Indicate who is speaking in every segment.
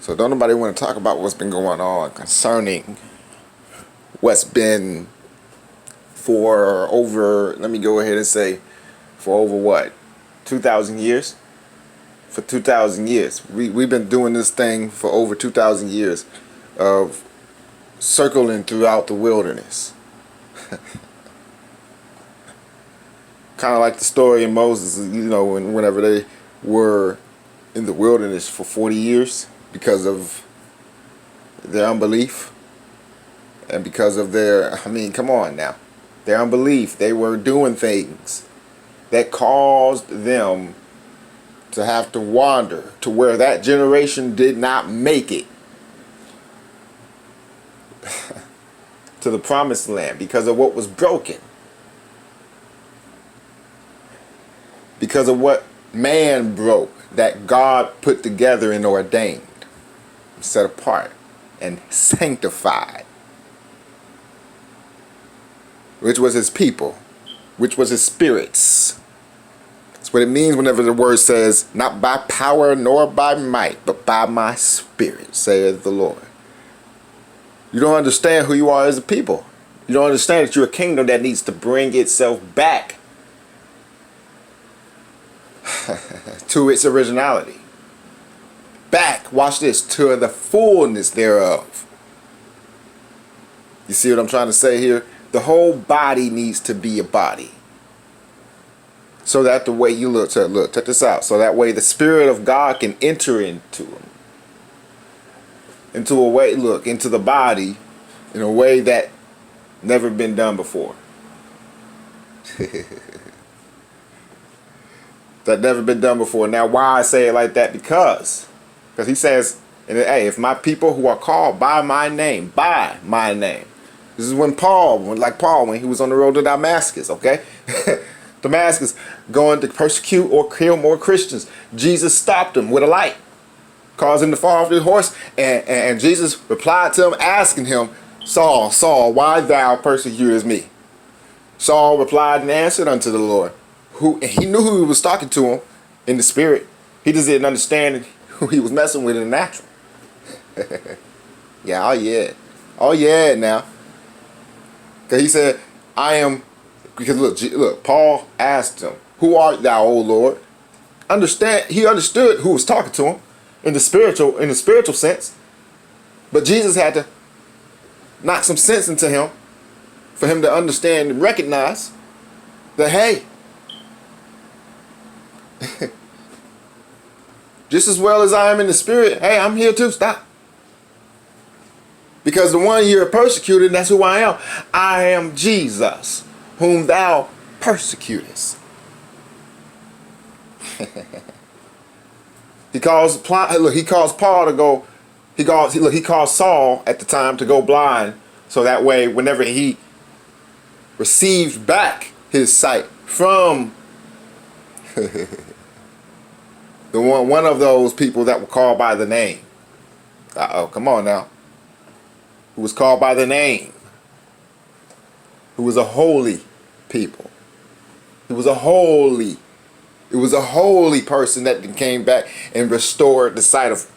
Speaker 1: So don't nobody want to talk about what's been going on concerning what's been for over, let me go ahead and say, for over what, 2,000 years? For 2,000 years. We've been doing this thing for over 2,000 years of circling throughout the wilderness. Kind of like the story in Moses, whenever they were in the wilderness for 40 years because of their unbelief and because of their, come on now, their unbelief. They were doing things that caused them to have to wander to where that generation did not make it to the promised land because of what was broken. Because of what man broke that God put together and ordained, set apart, and sanctified. Which was his people, which was his spirits. That's what it means whenever the word says, not by power nor by might, but by my spirit, saith the Lord. You don't understand who you are as a people. You don't understand that you're a kingdom that needs to bring itself back to its originality. Back, watch this, to the fullness thereof. You see what I'm trying to say here? The whole body needs to be a body. So that the way you look, check this out. So that way the Spirit of God can enter into them. Into the body in a way that never been done before. That never been done before. Now, why I say it like that? Because he says, hey, if my people who are called by my name. This is when Paul, when he was on the road to Damascus, okay? Damascus, going to persecute or kill more Christians. Jesus stopped him with a light, caused him to fall off his horse, and Jesus replied to him, asking him, Saul, Saul, why thou persecutest me? Saul replied and answered unto the Lord. He knew who he was talking to him in the spirit. He just didn't understand who he was messing with in the natural. Oh yeah now. Because he said, because look, Paul asked him, who art thou, O Lord? He understood who was talking to him in the spiritual sense. But Jesus had to knock some sense into him for him to understand and recognize that, hey, just as well as I am in the spirit, hey, I'm here too. Stop. Because the one you're persecuted, that's who I am. I am Jesus, whom thou persecutest. He calls Paul to go. He calls Saul at the time to go blind, so that way, whenever he received back his sight from the one of those people that were called by the name. Come on now. Who was called by the name. Who was a holy people. It was a holy person that came back and restored the sight of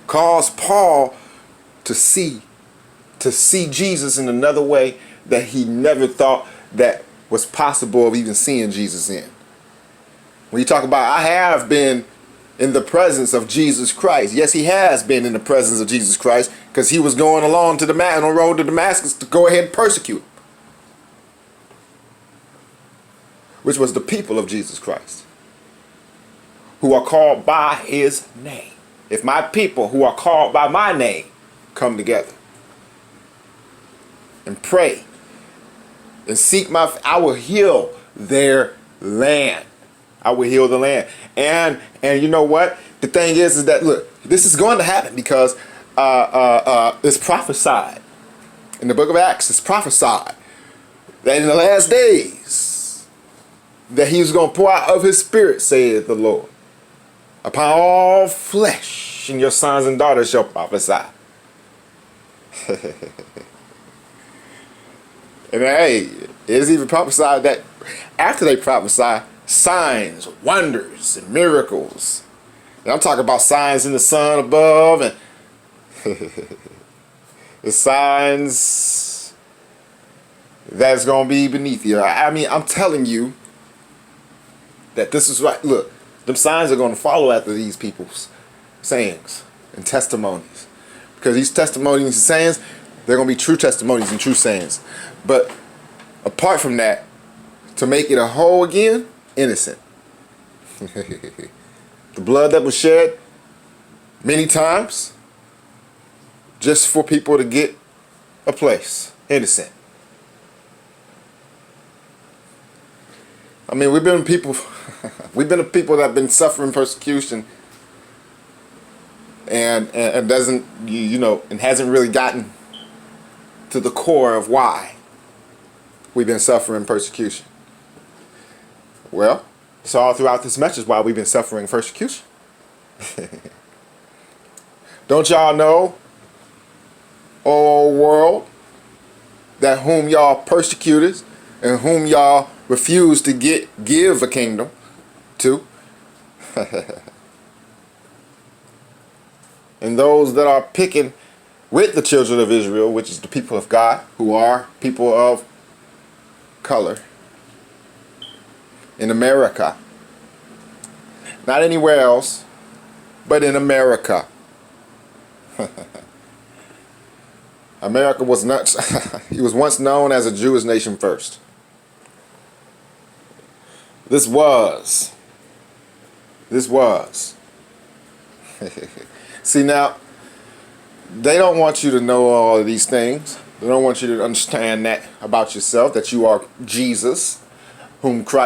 Speaker 1: caused Paul to see Jesus in another way that he never thought that was possible of even seeing Jesus in. When you talk about, I have been in the presence of Jesus Christ. Yes, he has been in the presence of Jesus Christ, because he was going along to on the road to Damascus to go ahead and persecute, which was the people of Jesus Christ, who are called by his name. If my people who are called by my name come together and pray and seek I will heal their land. I will heal the land. And you know what? The thing is that, look, this is going to happen because it's prophesied. In the book of Acts, it's prophesied that in the last days that he was going to pour out of his spirit, saith the Lord, upon all flesh, and your sons and daughters shall prophesy. And hey, it is even prophesied that after they prophesy, signs, wonders, and miracles. And I'm talking about signs in the sun above and the signs that's going to be beneath you. I mean, I'm telling you that this is right. Look, them signs are going to follow after these people's sayings and testimonies. Because these testimonies and sayings, they're going to be true testimonies and true sayings. But apart from that, to make it a whole again, innocent. The blood that was shed many times just for people to get a place. Innocent. I mean, we've been people that have been suffering persecution and doesn't, and hasn't really gotten to the core of why we've been suffering persecution. Well, it's all throughout this message why we've been suffering persecution. Don't y'all know, oh world, that whom y'all persecuted and whom y'all refused to give a kingdom to, and those that are picking with the children of Israel, which is the people of God, who are people of color in America. Not anywhere else, but in America. America was not, it was once known as a Jewish nation first. This was. See now, they don't want you to know all of these things. They don't want you to understand that about yourself, that you are Jesus, whom Christ